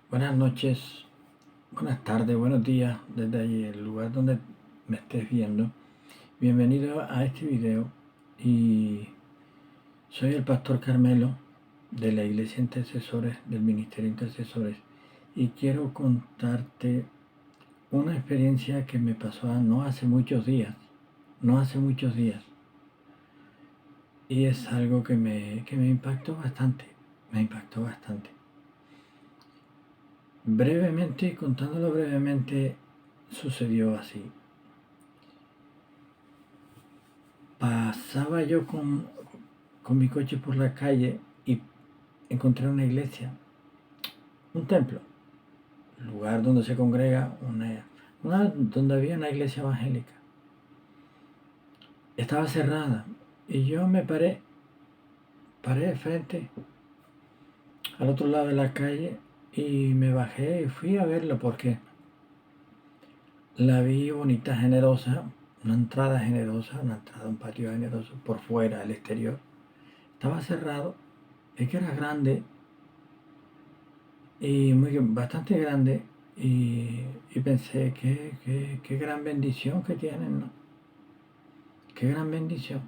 Buenas noches, buenas tardes, buenos días desde allí, el lugar donde me estés viendo. Bienvenido a este video y soy el pastor Carmelo de la Iglesia Intercesores, del Ministerio Intercesores, y quiero contarte una experiencia que me pasó no hace muchos días, y es algo que me impactó bastante, Contándolo brevemente, sucedió así. Pasaba yo con mi coche por la calle y encontré una iglesia, un templo, lugar donde se congrega donde había una iglesia evangélica. Estaba cerrada y yo me paré de frente al otro lado de la calle y me bajé y fui a verla porque la vi bonita, generosa, una entrada, un patio generoso por fuera, el exterior. Estaba cerrado, es que era grande y bastante grande, y pensé qué gran bendición que tienen, ¿no? Qué gran bendición.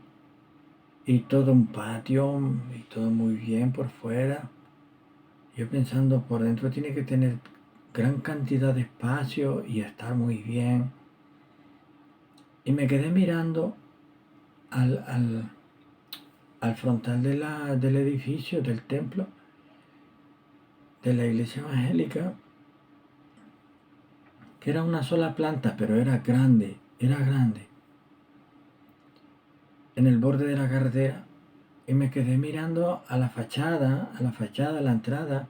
Y todo un patio y todo muy bien por fuera. Yo pensando, por dentro tiene que tener gran cantidad de espacio y estar muy bien. Y me quedé mirando al frontal del edificio, del templo, de la iglesia evangélica, que era una sola planta, pero era grande, en el borde de la carretera, y me quedé mirando a la fachada, a la entrada,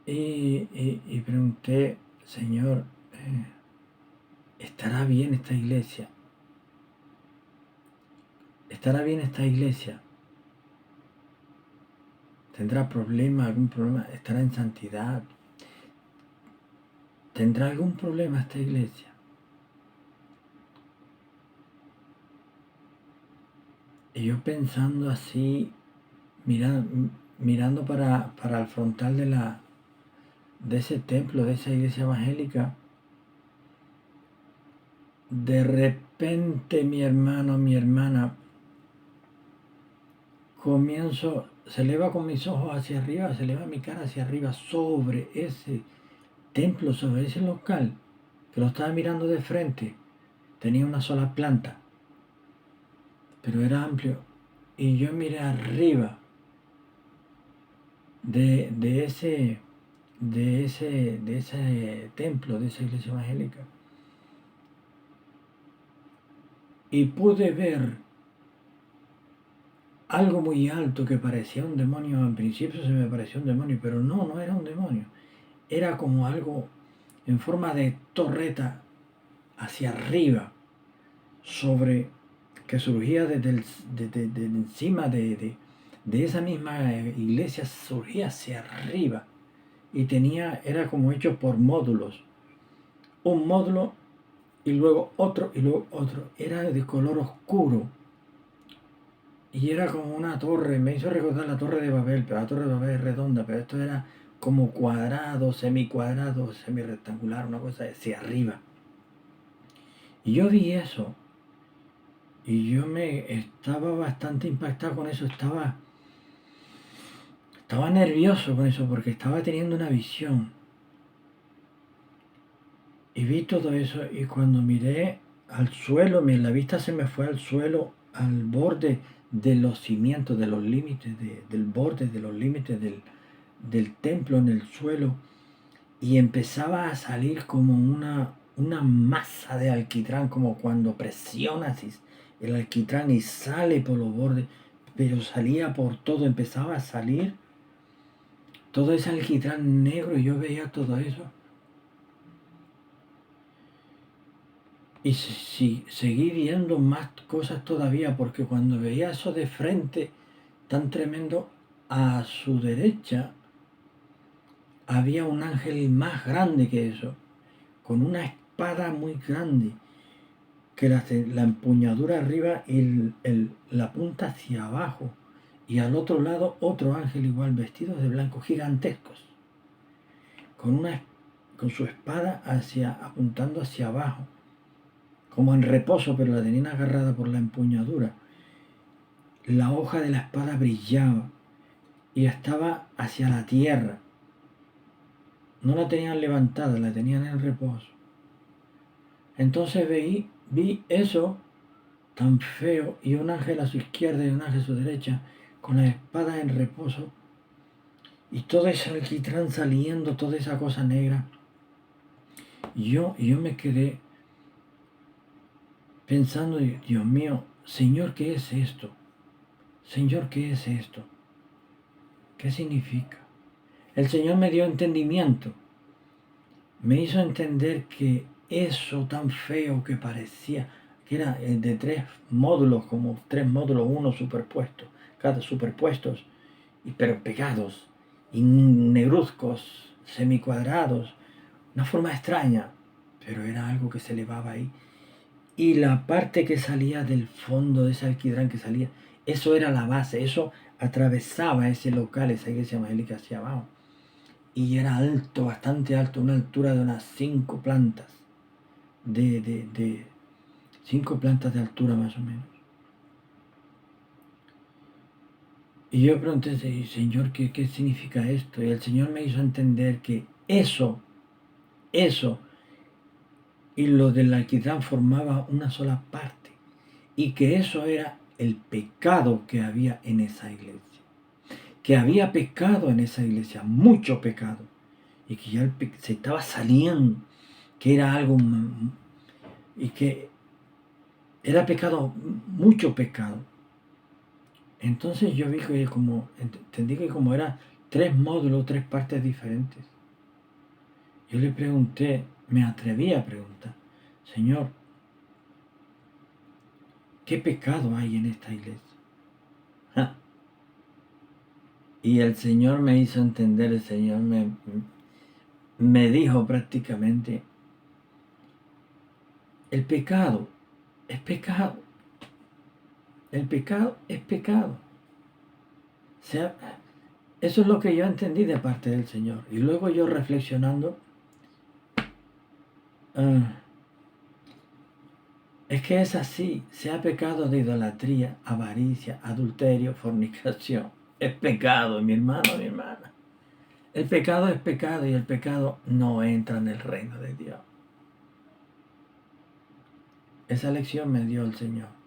y pregunté, Señor, ¿estará bien esta iglesia? ¿Estará bien esta iglesia? ¿Tendrá algún problema? ¿Estará en santidad? ¿Tendrá algún problema esta iglesia? Y yo pensando así, mirando para el frontal de ese templo, de esa iglesia evangélica, de repente mi hermano, mi hermana, se eleva con mis ojos hacia arriba, se eleva mi cara hacia arriba sobre ese templo, sobre ese local, que lo estaba mirando de frente. Tenía una sola planta, pero era amplio. Y yo miré arriba de ese templo, de esa iglesia evangélica, y pude ver algo muy alto que parecía un demonio. En principio se me pareció un demonio, pero no era un demonio. Era como algo en forma de torreta hacia arriba, que surgía desde encima de esa misma iglesia, surgía hacia arriba, y era como hecho por módulos, un módulo y luego otro y luego otro. Era de color oscuro y era como una torre. Me hizo recordar la Torre de Babel, pero la Torre de Babel es redonda, pero esto era como cuadrado, semicuadrado, semirectangular, una cosa hacia arriba. Y yo vi eso y yo me estaba bastante impactado con eso. Estaba nervioso con eso porque estaba teniendo una visión. Y vi todo eso, y cuando miré al suelo, la vista se me fue al suelo, al borde de los cimientos, de los límites, del borde de los límites del templo en el suelo, y empezaba a salir como una masa de alquitrán, como cuando presionas el alquitrán y sale por los bordes, pero salía por todo, empezaba a salir todo ese alquitrán negro, y yo veía todo eso. Y seguí viendo más cosas todavía, porque cuando veía eso de frente, tan tremendo, a su derecha había un ángel más grande que eso, con una espada muy grande, que la empuñadura arriba y la punta hacia abajo, y al otro lado otro ángel igual, vestidos de blanco, gigantescos. con su espada apuntando hacia abajo, como en reposo, pero la tenían agarrada por la empuñadura. La hoja de la espada brillaba y estaba hacia la tierra. No la tenían levantada, la tenían en reposo. Entonces vi eso tan feo, y un ángel a su izquierda y un ángel a su derecha, con la espada en reposo, y todo ese alquitrán saliendo, toda esa cosa negra. Y yo me quedé pensando, Dios mío, Señor, ¿qué es esto? Señor, ¿qué es esto? ¿Qué significa? El Señor me dio entendimiento, me hizo entender que eso tan feo que parecía, que era de 3 módulos, como 3 módulos, uno superpuesto, cada superpuestos, pero pegados, y negruzcos, semicuadrados, una forma extraña, pero era algo que se elevaba ahí. Y la parte que salía del fondo de ese alquitrán que salía, eso era la base, eso atravesaba ese local, esa iglesia evangélica hacia abajo. Y era alto, bastante alto, una altura de unas 5 plantas, de 5 plantas de altura más o menos. Y yo pregunté, Señor, ¿qué significa esto? Y el Señor me hizo entender que eso, y lo del alquitrán formaba una sola parte, y que eso era el pecado que había en esa iglesia. Que había pecado en esa iglesia, mucho pecado, y que ya se estaba saliendo, que era algo, y que era pecado, mucho pecado. Entonces yo vi que entendí que como era 3 módulos, 3 partes diferentes. Yo le pregunté, me atreví a preguntar, Señor, ¿qué pecado hay en esta iglesia? ¡Ja! Y el Señor me hizo entender, el Señor me dijo prácticamente, el pecado es pecado. El pecado es pecado. O sea, eso es lo que yo entendí de parte del Señor. Y luego yo reflexionando, es que es así, sea pecado de idolatría, avaricia, adulterio, fornicación. Es pecado, mi hermano, mi hermana. El pecado es pecado, y el pecado no entra en el reino de Dios. Esa lección me dio el Señor.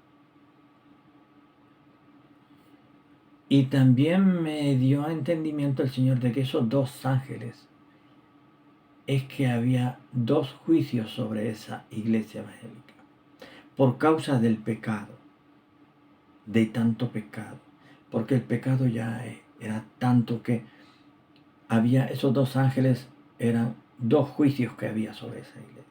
Y también me dio entendimiento el Señor de que esos 2 ángeles, es que había 2 juicios sobre esa iglesia evangélica, por causa del pecado, de tanto pecado, porque el pecado ya era tanto que había esos 2 ángeles, eran 2 juicios que había sobre esa iglesia.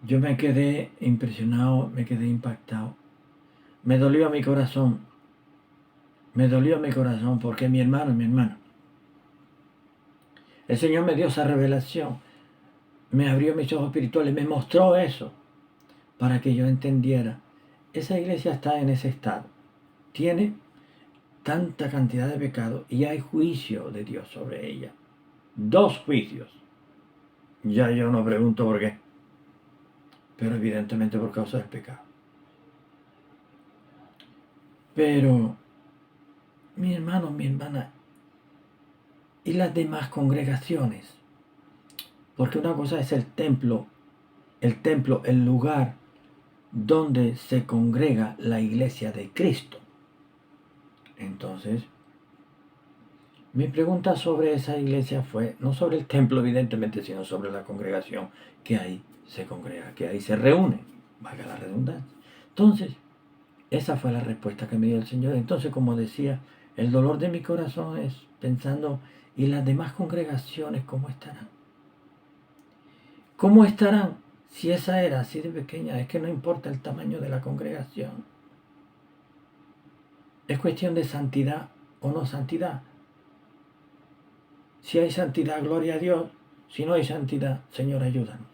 Yo me quedé impresionado, me quedé impactado. Me dolió mi corazón, porque mi hermano, el Señor me dio esa revelación, me abrió mis ojos espirituales, me mostró eso, para que yo entendiera. Esa iglesia está en ese estado, tiene tanta cantidad de pecado, y hay juicio de Dios sobre ella. 2 juicios. Ya yo no pregunto por qué, pero evidentemente por causa del pecado. Pero, mi hermano, mi hermana, y las demás congregaciones, porque una cosa es el templo, el lugar donde se congrega la iglesia de Cristo. Entonces, mi pregunta sobre esa iglesia fue, no sobre el templo evidentemente, sino sobre la congregación que ahí se congrega, que ahí se reúne, valga la redundancia. Entonces, esa fue la respuesta que me dio el Señor. Entonces, como decía, el dolor de mi corazón es pensando, ¿y las demás congregaciones cómo estarán? ¿Cómo estarán si esa era así de pequeña? Es que no importa el tamaño de la congregación. Es cuestión de santidad o no santidad. Si hay santidad, gloria a Dios. Si no hay santidad, Señor, ayúdanos.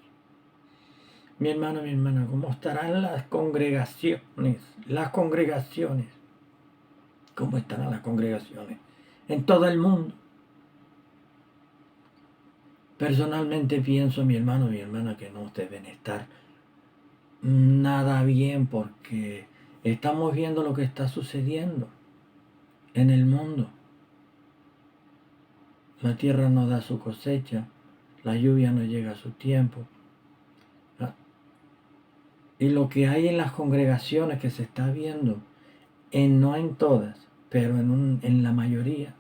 Mi hermano, mi hermana, ¿cómo estarán las congregaciones? Las congregaciones. ¿Cómo estarán las congregaciones? En todo el mundo. Personalmente pienso, mi hermano y mi hermana, que no deben estar nada bien porque estamos viendo lo que está sucediendo en el mundo. La tierra no da su cosecha, la lluvia no llega a su tiempo. Y lo que hay en las congregaciones que se está viendo, no en todas, pero en la mayoría,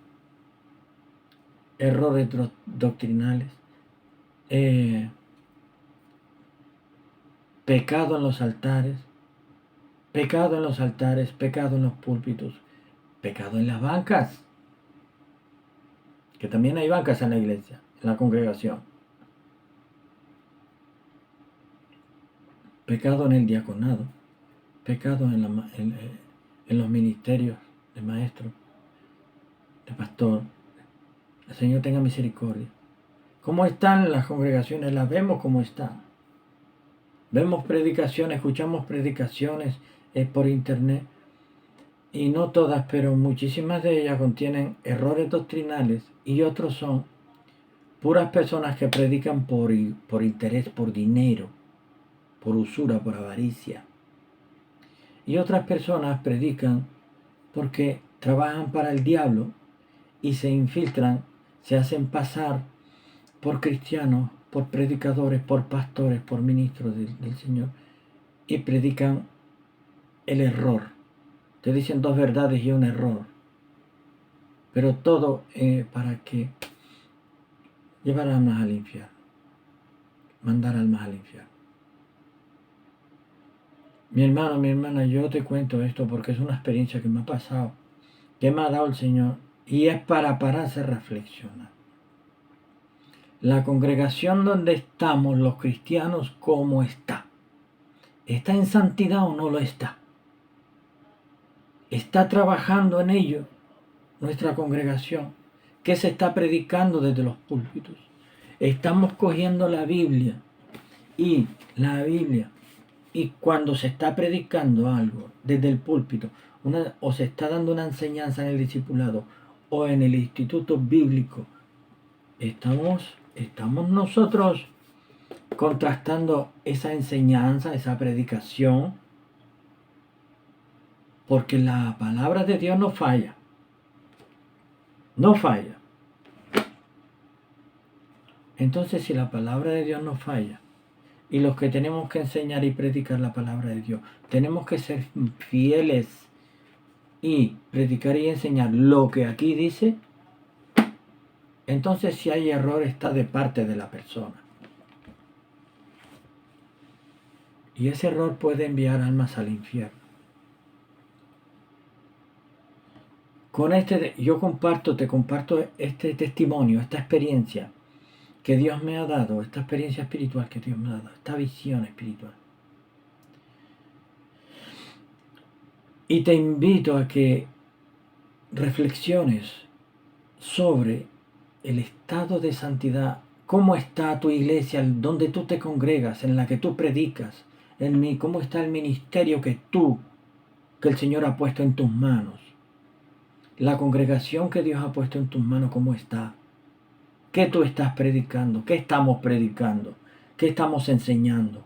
errores doctrinales, pecado en los altares, pecado en los altares, pecado en los púlpitos, pecado en las bancas, que también hay bancas en la iglesia, en la congregación, pecado en el diaconado, pecado en los ministerios de maestro, de pastor. El Señor tenga misericordia. ¿Cómo están las congregaciones? Las vemos como están. Vemos predicaciones, escuchamos predicaciones por internet, y no todas, pero muchísimas de ellas contienen errores doctrinales, y otros son puras personas que predican por interés, por dinero, por usura, por avaricia. Y otras personas predican porque trabajan para el diablo y se infiltran, se hacen pasar por cristianos, por predicadores, por pastores, por ministros del Señor, y predican el error. Te dicen dos verdades y un error, pero todo para que llevar almas al infierno, mandar almas al infierno. Mi hermano, mi hermana, yo te cuento esto porque es una experiencia que me ha pasado, que me ha dado el Señor, y es para pararse a reflexionar. La congregación donde estamos los cristianos, ¿cómo está? ¿Está en santidad o no lo está? ¿Está trabajando en ello nuestra congregación? ¿Qué se está predicando desde los púlpitos? Estamos cogiendo la Biblia y cuando se está predicando algo desde el púlpito, o se está dando una enseñanza en el discipulado o en el instituto bíblico, estamos nosotros contrastando esa enseñanza, esa predicación, porque la palabra de Dios no falla. No falla. Entonces, si la palabra de Dios no falla, y los que tenemos que enseñar y predicar la palabra de Dios, tenemos que ser fieles y predicar y enseñar lo que aquí dice, entonces si hay error está de parte de la persona. Y ese error puede enviar almas al infierno. Con te comparto este testimonio, esta experiencia que Dios me ha dado, esta experiencia espiritual que Dios me ha dado, esta visión espiritual. Y te invito a que reflexiones sobre el estado de santidad, cómo está tu iglesia, donde tú te congregas, en la que tú predicas, cómo está el ministerio que el Señor ha puesto en tus manos. La congregación que Dios ha puesto en tus manos, ¿cómo está? ¿Qué tú estás predicando? ¿Qué estamos predicando? ¿Qué estamos enseñando?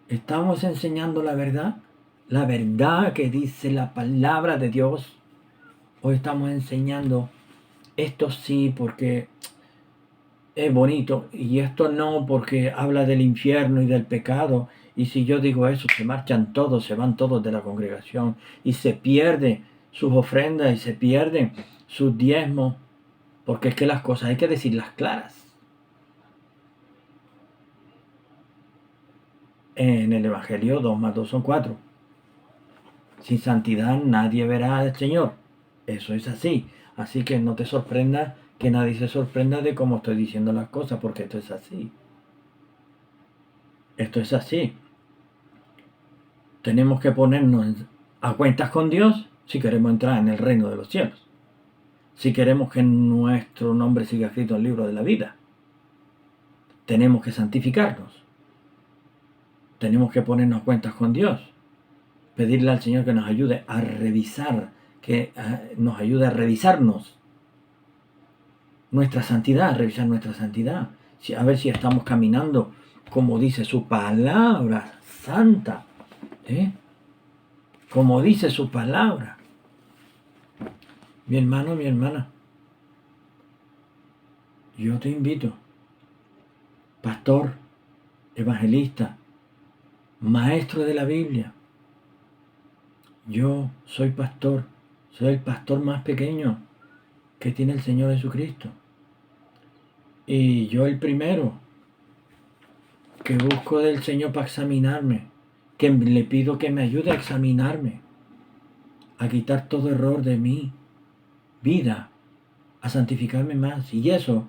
¿Estamos enseñando la verdad? ¿La verdad que dice la palabra de Dios? ¿O estamos enseñando esto sí porque es bonito y esto no porque habla del infierno y del pecado? Y si yo digo eso, se marchan todos, se van todos de la congregación y se pierden sus ofrendas y se pierden sus diezmos, porque es que las cosas hay que decirlas claras. En el Evangelio 2 más 2 son 4. Sin santidad nadie verá al Señor. Eso es así. Así que no te sorprendas, que nadie se sorprenda de cómo estoy diciendo las cosas, porque esto es así. Esto es así. Tenemos que ponernos a cuentas con Dios si queremos entrar en el reino de los cielos. Si queremos que nuestro nombre siga escrito en el libro de la vida. Tenemos que santificarnos. Tenemos que ponernos a cuentas con Dios. Pedirle al Señor que nos ayude a revisar, que nos ayude a revisarnos nuestra santidad, revisar nuestra santidad, a ver si estamos caminando como dice su palabra santa, como dice su palabra. Mi hermano, mi hermana, yo te invito, pastor, evangelista, maestro de la Biblia. Yo soy pastor, soy el pastor más pequeño que tiene el Señor Jesucristo. Y yo el primero que busco del Señor para examinarme, que le pido que me ayude a examinarme, a quitar todo error de mi vida, a santificarme más. Y eso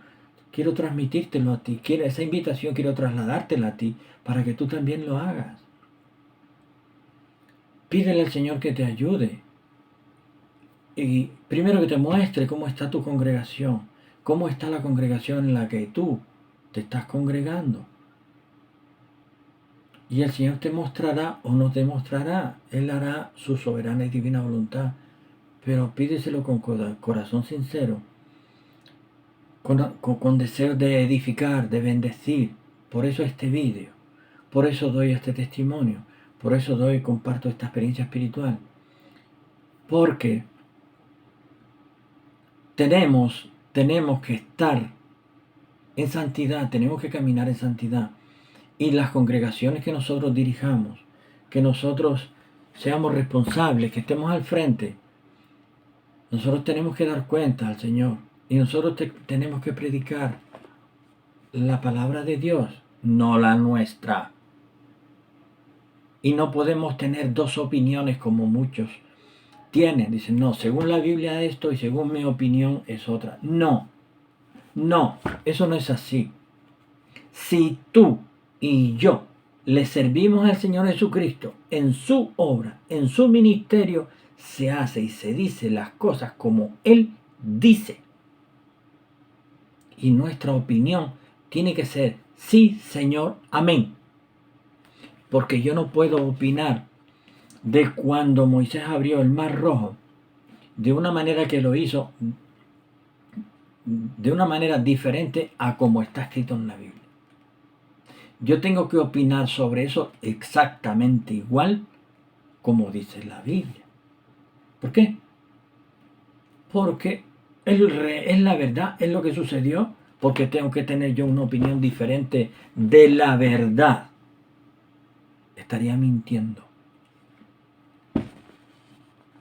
quiero transmitírtelo a ti, esa invitación quiero trasladártela a ti para que tú también lo hagas. Pídele al Señor que te ayude. Y primero que te muestre cómo está tu congregación, cómo está la congregación en la que tú te estás congregando. Y el Señor te mostrará o no te mostrará. Él hará su soberana y divina voluntad. Pero pídeselo con corazón sincero, con deseo de edificar, de bendecir. Por eso este vídeo, por eso doy este testimonio, por eso comparto esta experiencia espiritual. Porque tenemos que estar en santidad, tenemos que caminar en santidad. Y las congregaciones que nosotros dirijamos, que nosotros seamos responsables, que estemos al frente, nosotros tenemos que dar cuenta al Señor. Y nosotros tenemos que predicar la palabra de Dios, no la nuestra. Y no podemos tener dos opiniones como muchos tienen. Dicen, no, según la Biblia esto y según mi opinión es otra. No, eso no es así. Si tú y yo le servimos al Señor Jesucristo en su obra, en su ministerio, se hace y se dice las cosas como Él dice. Y nuestra opinión tiene que ser, sí, Señor, amén. Porque yo no puedo opinar de cuando Moisés abrió el mar rojo de una manera que lo hizo de una manera diferente a como está escrito en la Biblia. Yo tengo que opinar sobre eso exactamente igual como dice la Biblia. ¿Por qué? Porque es la verdad, es lo que sucedió, porque tengo que tener yo una opinión diferente de la verdad. Estaría mintiendo.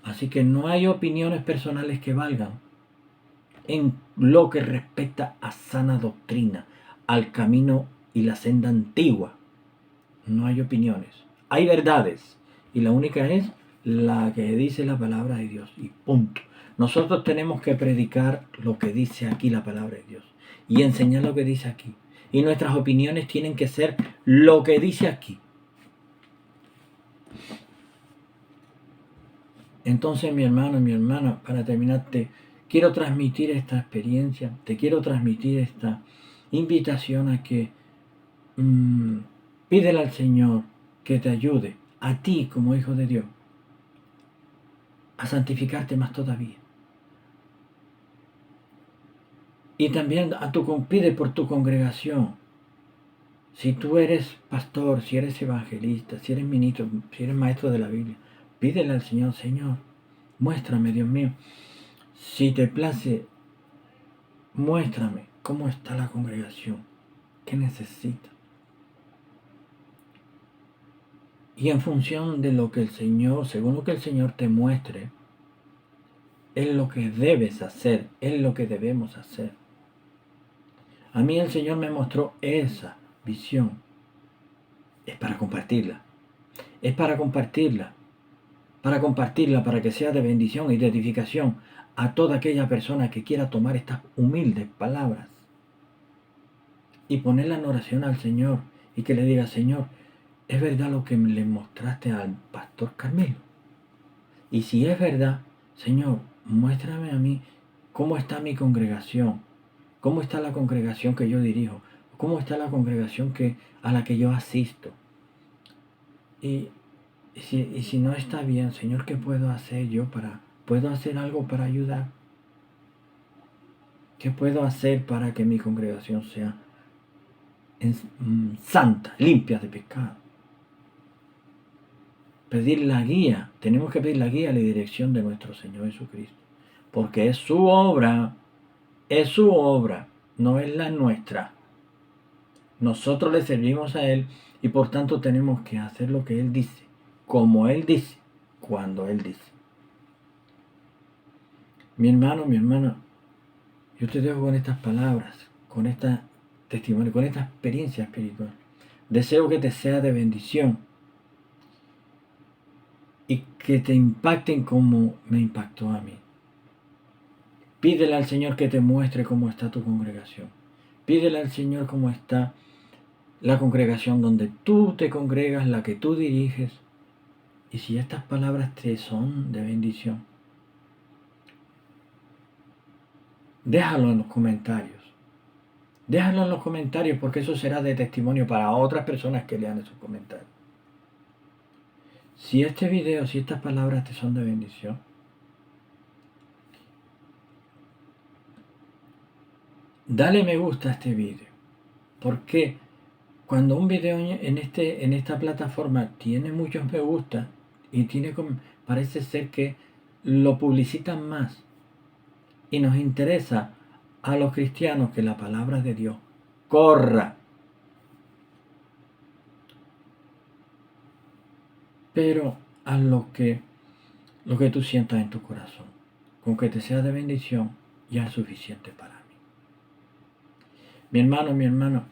Así que no hay opiniones personales que valgan en lo que respecta a sana doctrina, al camino y la senda antigua. No hay opiniones, hay verdades, y la única es la que dice la palabra de Dios, y punto. Nosotros tenemos que predicar lo que dice aquí la palabra de Dios y enseñar lo que dice aquí, y nuestras opiniones tienen que ser lo que dice aquí. Entonces, mi hermano y mi hermana, para terminar, te quiero transmitir esta experiencia, te quiero transmitir esta invitación a que pídele al Señor que te ayude a ti como hijo de Dios a santificarte más todavía. Y también pide por tu congregación. Si tú eres pastor, si eres evangelista, si eres ministro, si eres maestro de la Biblia, pídele al Señor, Señor, muéstrame, Dios mío, si te place, muéstrame cómo está la congregación, qué necesita. Y en función de lo que el Señor, según lo que el Señor te muestre, es lo que debes hacer, es lo que debemos hacer. A mí el Señor me mostró esa visión. Es para compartirla. Es para compartirla. Para que sea de bendición y de edificación a toda aquella persona que quiera tomar estas humildes palabras y ponerla en oración al Señor y que le diga, Señor, ¿es verdad lo que le mostraste al pastor Carmelo? Y si es verdad, Señor, muéstrame a mí cómo está mi congregación, cómo está la congregación que yo dirijo, cómo está la congregación a la que yo asisto. Y si no está bien, Señor, ¿qué puedo hacer yo puedo hacer algo para ayudar? ¿Qué puedo hacer para que mi congregación sea santa, limpia de pecado? Pedir la guía, tenemos que pedir la guía y la dirección de nuestro Señor Jesucristo, porque es su obra, no es la nuestra. Nosotros le servimos a Él y por tanto tenemos que hacer lo que Él dice, como Él dice, cuando Él dice. Mi hermano, mi hermana, yo te dejo con estas palabras, con esta testimonio, con esta experiencia espiritual. Deseo que te sea de bendición y que te impacten como me impactó a mí. Pídele al Señor que te muestre cómo está tu congregación. Pídele al Señor cómo está la congregación donde tú te congregas, la que tú diriges. Y si estas palabras te son de bendición, déjalo en los comentarios. Déjalo en los comentarios porque eso será de testimonio para otras personas que lean esos comentarios. Si este video, si estas palabras te son de bendición, dale me gusta a este video. Porque cuando un video en esta plataforma tiene muchos me gusta y parece ser que lo publicitan más y nos interesa a los cristianos que la palabra de Dios corra. Pero haz lo que tú sientas en tu corazón. Con que te sea de bendición ya es suficiente para mí. Mi hermano, mi hermana,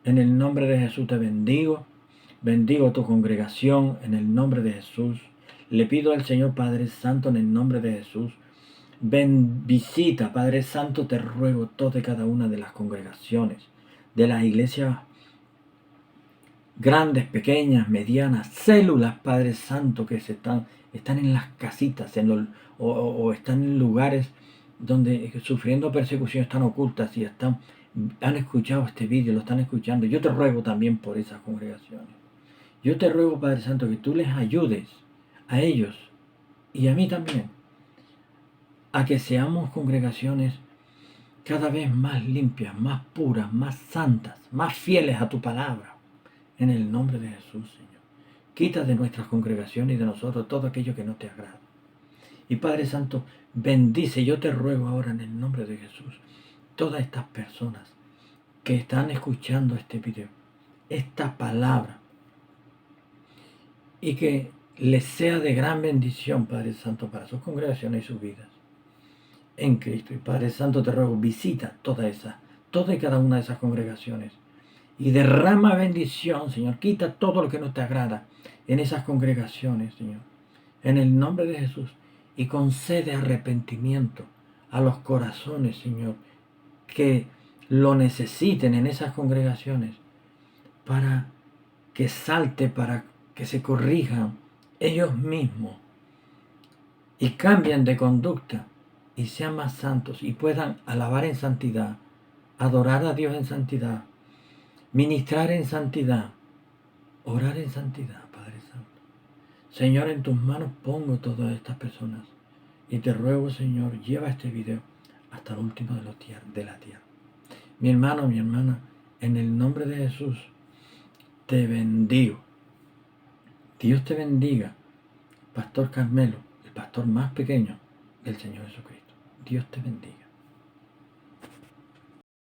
en el nombre de Jesús te bendigo. Bendigo tu congregación en el nombre de Jesús. Le pido al Señor Padre Santo en el nombre de Jesús. Visita, Padre Santo, te ruego toda y cada una de las congregaciones, de las iglesias grandes, pequeñas, medianas, células, Padre Santo, que están en las casitas o están en lugares donde sufriendo persecución están ocultas y han escuchado este vídeo, lo están escuchando. Yo te ruego también por esas congregaciones. Yo te ruego, Padre Santo, que tú les ayudes a ellos y a mí también a que seamos congregaciones cada vez más limpias, más puras, más santas, más fieles a tu palabra. En el nombre de Jesús, Señor. Quita de nuestras congregaciones y de nosotros todo aquello que no te agrada. Y Padre Santo, bendice, yo te ruego ahora en el nombre de Jesús, todas estas personas que están escuchando este video, esta palabra, y que les sea de gran bendición, Padre Santo, para sus congregaciones y sus vidas. En Cristo. Y Padre Santo, te ruego, visita toda y cada una de esas congregaciones. Y derrama bendición, Señor. Quita todo lo que no te agrada en esas congregaciones, Señor. En el nombre de Jesús. Y concede arrepentimiento a los corazones, Señor, que lo necesiten en esas congregaciones para que salte, para que se corrijan ellos mismos y cambien de conducta y sean más santos y puedan alabar en santidad, adorar a Dios en santidad, ministrar en santidad, orar en santidad, Padre Santo. Señor, en tus manos pongo todas estas personas y te ruego, Señor, lleva este video hasta el último de la tierra. Mi hermano, mi hermana, en el nombre de Jesús, te bendigo. Dios te bendiga, Pastor Carmelo, el pastor más pequeño del Señor Jesucristo. Dios te bendiga.